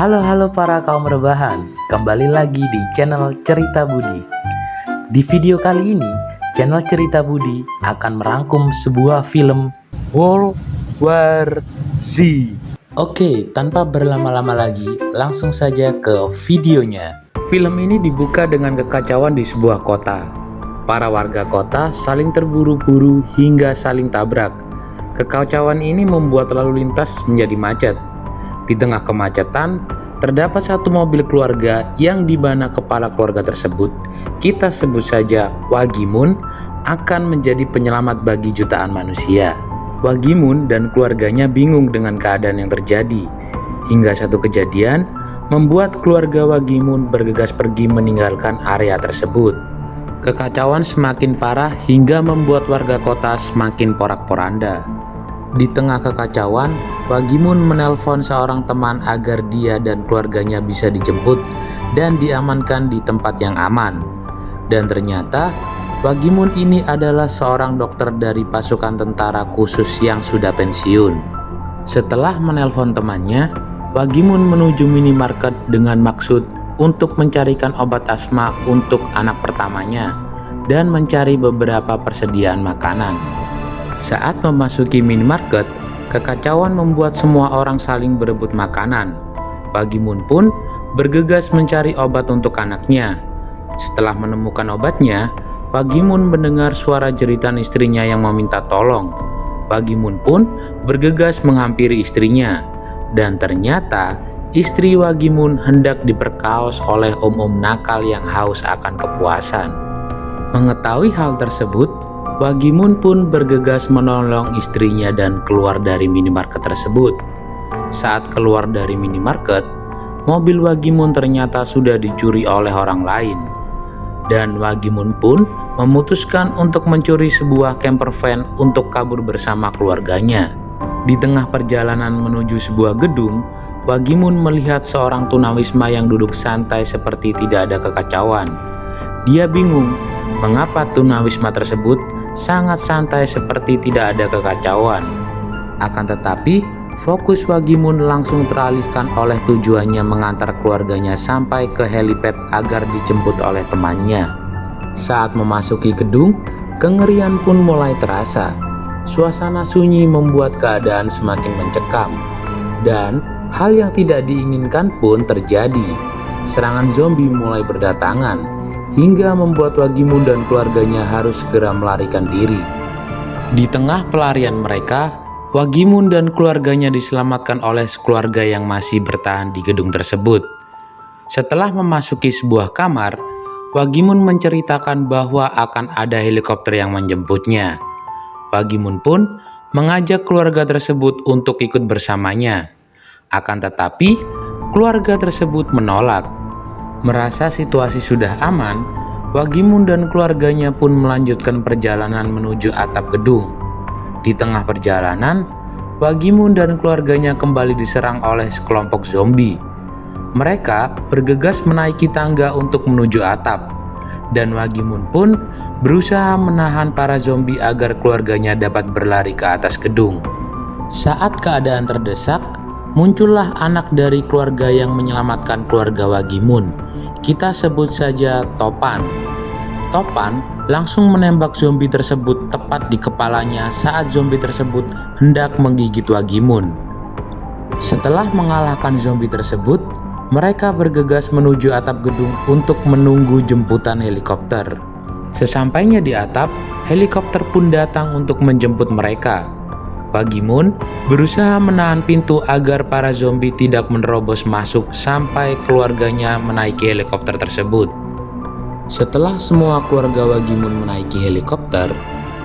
Halo para kaum rebahan, kembali lagi di channel Cerita Budi. Di video kali ini, channel Cerita Budi akan merangkum sebuah film World War Z. Oke, tanpa berlama-lama lagi, langsung saja ke videonya. Film ini dibuka dengan kekacauan di sebuah kota. Para warga kota saling terburu-buru hingga saling tabrak. Kekacauan ini membuat lalu lintas menjadi macet. Di tengah kemacetan, terdapat satu mobil keluarga yang di mana kepala keluarga tersebut, kita sebut saja Wagimun, akan menjadi penyelamat bagi jutaan manusia. Wagimun dan keluarganya bingung dengan keadaan yang terjadi, hingga satu kejadian membuat keluarga Wagimun bergegas pergi meninggalkan area tersebut. Kekacauan semakin parah hingga membuat warga kota semakin porak-poranda. Di tengah kekacauan, Wagimun menelpon seorang teman agar dia dan keluarganya bisa dijemput dan diamankan di tempat yang aman. Dan ternyata, Wagimun ini adalah seorang dokter dari pasukan tentara khusus yang sudah pensiun. Setelah menelpon temannya, Wagimun menuju minimarket dengan maksud untuk mencarikan obat asma untuk anak pertamanya dan mencari beberapa persediaan makanan. Saat memasuki minimarket, kekacauan membuat semua orang saling berebut makanan. Wagimun pun bergegas mencari obat untuk anaknya. Setelah menemukan obatnya, Wagimun mendengar suara jeritan istrinya yang meminta tolong. Wagimun pun bergegas menghampiri istrinya. Dan ternyata istri Wagimun hendak diperkaos oleh om-om nakal yang haus akan kepuasan. Mengetahui hal tersebut, Wagimun pun bergegas menolong istrinya dan keluar dari minimarket tersebut. Saat keluar dari minimarket, mobil Wagimun ternyata sudah dicuri oleh orang lain. Dan Wagimun pun memutuskan untuk mencuri sebuah camper van untuk kabur bersama keluarganya. Di tengah perjalanan menuju sebuah gedung, Wagimun melihat seorang tunawisma yang duduk santai seperti tidak ada kekacauan. Dia bingung mengapa tunawisma tersebut sangat santai seperti tidak ada kekacauan. Akan tetapi, fokus Wagimun langsung teralihkan oleh tujuannya mengantar keluarganya sampai ke helipad agar dijemput oleh temannya. Saat memasuki gedung, kengerian pun mulai terasa. Suasana sunyi membuat keadaan semakin mencekam. Dan hal yang tidak diinginkan pun terjadi. Serangan zombie mulai berdatangan, hingga membuat Wagimun dan keluarganya harus segera melarikan diri. Di tengah pelarian mereka, Wagimun dan keluarganya diselamatkan oleh keluarga yang masih bertahan di gedung tersebut. Setelah memasuki sebuah kamar, Wagimun menceritakan bahwa akan ada helikopter yang menjemputnya. Wagimun pun mengajak keluarga tersebut untuk ikut bersamanya. Akan tetapi, keluarga tersebut menolak. Merasa situasi sudah aman, Wagimun dan keluarganya pun melanjutkan perjalanan menuju atap gedung. Di tengah perjalanan, Wagimun dan keluarganya kembali diserang oleh sekelompok zombie. Mereka bergegas menaiki tangga untuk menuju atap, dan Wagimun pun berusaha menahan para zombie agar keluarganya dapat berlari ke atas gedung. Saat keadaan terdesak, muncullah anak dari keluarga yang menyelamatkan keluarga Wagimun. Kita sebut saja Topan. Topan langsung menembak zombie tersebut tepat di kepalanya saat zombie tersebut hendak menggigit Wagimun. Setelah mengalahkan zombie tersebut, mereka bergegas menuju atap gedung untuk menunggu jemputan helikopter. Sesampainya di atap, helikopter pun datang untuk menjemput mereka. Wagimun berusaha menahan pintu agar para zombie tidak menerobos masuk sampai keluarganya menaiki helikopter tersebut. Setelah semua keluarga Wagimun menaiki helikopter,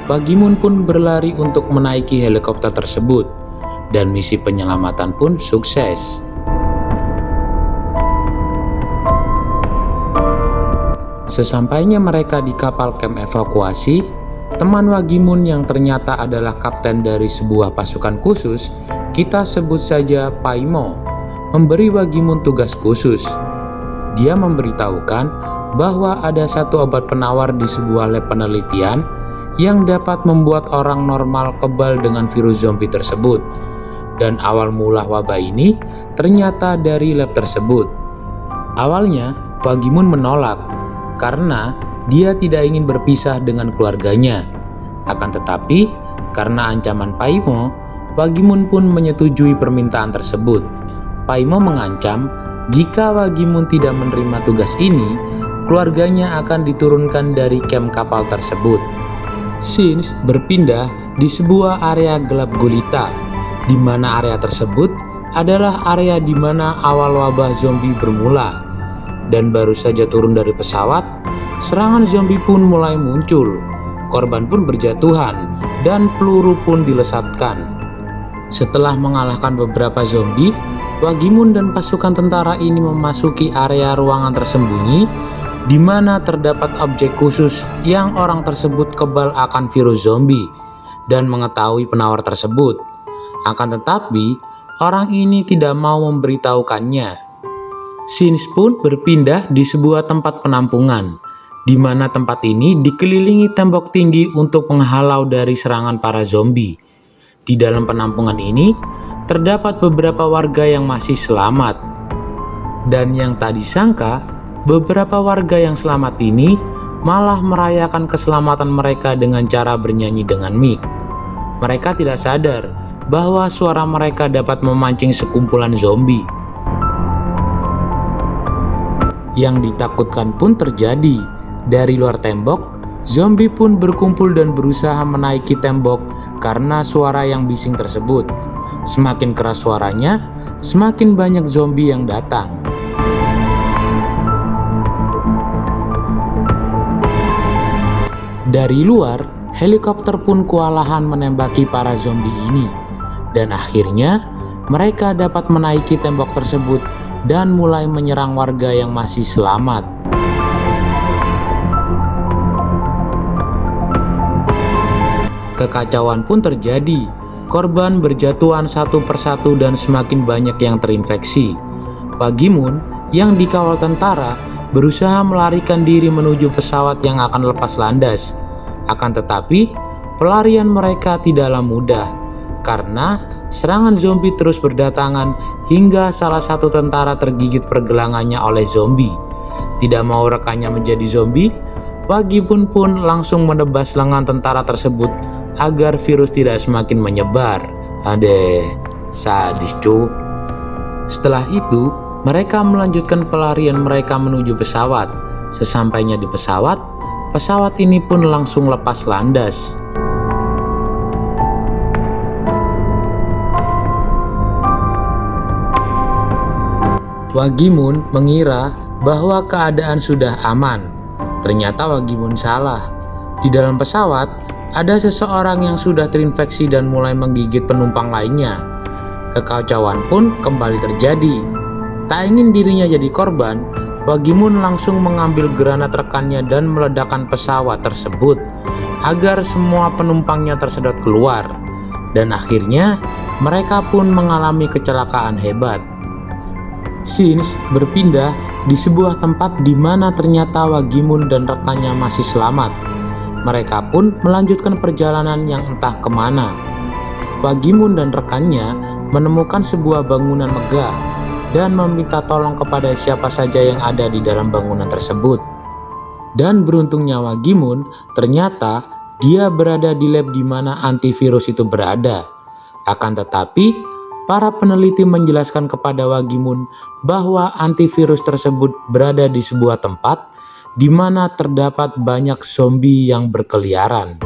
Wagimun pun berlari untuk menaiki helikopter tersebut, dan misi penyelamatan pun sukses. Sesampainya mereka di kapal camp evakuasi, teman Wagimun yang ternyata adalah kapten dari sebuah pasukan khusus, kita sebut saja Paimo, memberi Wagimun tugas khusus. Dia memberitahukan bahwa ada satu obat penawar di sebuah lab penelitian yang dapat membuat orang normal kebal dengan virus zombie tersebut. Dan awal mula wabah ini ternyata dari lab tersebut. Awalnya, Wang Yimun menolak karena dia tidak ingin berpisah dengan keluarganya. Akan tetapi, karena ancaman Paimo, Wang Yimun pun menyetujui permintaan tersebut. Paimo mengancam jika Wang Yimun tidak menerima tugas ini, keluarganya akan diturunkan dari kamp kapal tersebut. Scenes berpindah di sebuah area gelap gulita, di mana area tersebut adalah area di mana awal wabah zombie bermula. Dan baru saja turun dari pesawat, serangan zombie pun mulai muncul. Korban pun berjatuhan dan peluru pun dilesatkan. Setelah mengalahkan beberapa zombie, Wang Yimun dan pasukan tentara ini memasuki area ruangan tersembunyi di mana terdapat objek khusus yang orang tersebut kebal akan virus zombie dan mengetahui penawar tersebut. Akan tetapi, orang ini tidak mau memberitahukannya. Scenes pun berpindah di sebuah tempat penampungan, di mana tempat ini dikelilingi tembok tinggi untuk menghalau dari serangan para zombie. Di dalam penampungan ini, terdapat beberapa warga yang masih selamat. Dan yang tak disangka, beberapa warga yang selamat ini malah merayakan keselamatan mereka dengan cara bernyanyi dengan mic. Mereka tidak sadar bahwa suara mereka dapat memancing sekumpulan zombie. Yang ditakutkan pun terjadi. Dari luar tembok, zombie pun berkumpul dan berusaha menaiki tembok karena suara yang bising tersebut. Semakin keras suaranya, semakin banyak zombie yang datang. Dari luar, helikopter pun kewalahan menembaki para zombie ini. Dan akhirnya, mereka dapat menaiki tembok tersebut dan mulai menyerang warga yang masih selamat. Kekacauan pun terjadi. Korban berjatuhan satu persatu dan semakin banyak yang terinfeksi. Wang Yimun yang dikawal tentara berusaha melarikan diri menuju pesawat yang akan lepas landas. Akan tetapi, pelarian mereka tidaklah mudah karena serangan zombie terus berdatangan hingga salah satu tentara tergigit pergelangannya oleh zombie. Tidak mau rekannya menjadi zombie, Wang Yimun pun langsung menebas lengan tentara tersebut agar virus tidak semakin menyebar. Sadis cu. Setelah itu, mereka melanjutkan pelarian mereka menuju pesawat. Sesampainya di pesawat, pesawat ini pun langsung lepas landas. Wang Yimun mengira bahwa keadaan sudah aman. Ternyata Wang Yimun salah. Di dalam pesawat, ada seseorang yang sudah terinfeksi dan mulai menggigit penumpang lainnya. Kekacauan pun kembali terjadi. Tak ingin dirinya jadi korban, Wang Yimun langsung mengambil granat rekannya dan meledakkan pesawat tersebut agar semua penumpangnya tersedot keluar. Dan akhirnya, mereka pun mengalami kecelakaan hebat. Scenes berpindah di sebuah tempat di mana ternyata Wang Yimun dan rekannya masih selamat. Mereka pun melanjutkan perjalanan yang entah kemana. Wang Yimun dan rekannya menemukan sebuah bangunan megah dan meminta tolong kepada siapa saja yang ada di dalam bangunan tersebut. Dan beruntungnya Wang Yimun, ternyata dia berada di lab di mana antivirus itu berada. Akan tetapi, para peneliti menjelaskan kepada Wang Yimun bahwa antivirus tersebut berada di sebuah tempat di mana terdapat banyak zombie yang berkeliaran.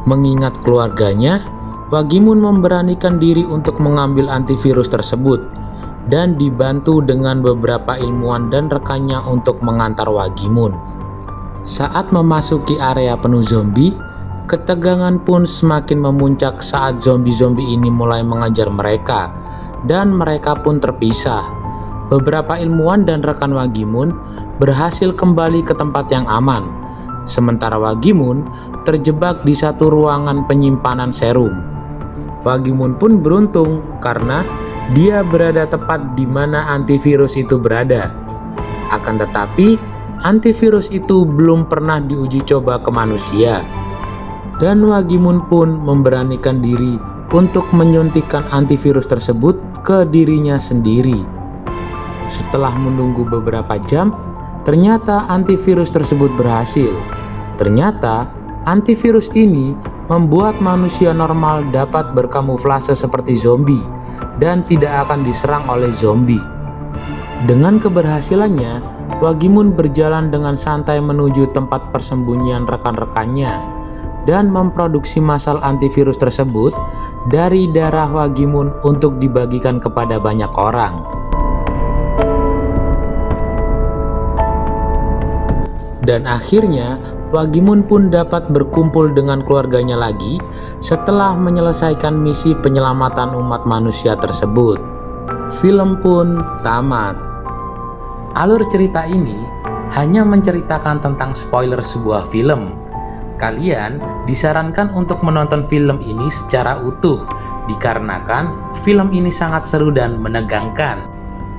Mengingat keluarganya, Wang Yimun memberanikan diri untuk mengambil antivirus tersebut dan dibantu dengan beberapa ilmuwan dan rekannya untuk mengantar Wang Yimun. Saat memasuki area penuh zombie, ketegangan pun semakin memuncak saat zombie-zombie ini mulai mengejar mereka, dan mereka pun terpisah. Beberapa ilmuwan dan rekan Wang Yimun berhasil kembali ke tempat yang aman, sementara Wang Yimun terjebak di satu ruangan penyimpanan serum. Wang Yimun pun beruntung karena dia berada tepat di mana antivirus itu berada. Akan tetapi, antivirus itu belum pernah diuji coba ke manusia. Dan Wang Yimun pun memberanikan diri untuk menyuntikkan antivirus tersebut ke dirinya sendiri. Setelah menunggu beberapa jam, ternyata antivirus tersebut berhasil. Ternyata antivirus ini membuat manusia normal dapat berkamuflase seperti zombie dan tidak akan diserang oleh zombie. Dengan keberhasilannya, Wagimun berjalan dengan santai menuju tempat persembunyian rekan-rekannya dan memproduksi masal antivirus tersebut dari darah Wagimun untuk dibagikan kepada banyak orang. Dan akhirnya Wagimun pun dapat berkumpul dengan keluarganya lagi setelah menyelesaikan misi penyelamatan umat manusia tersebut. Film pun tamat. Alur cerita ini hanya menceritakan tentang spoiler sebuah film. Kalian disarankan untuk menonton film ini secara utuh, dikarenakan film ini sangat seru dan menegangkan.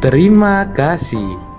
Terima kasih.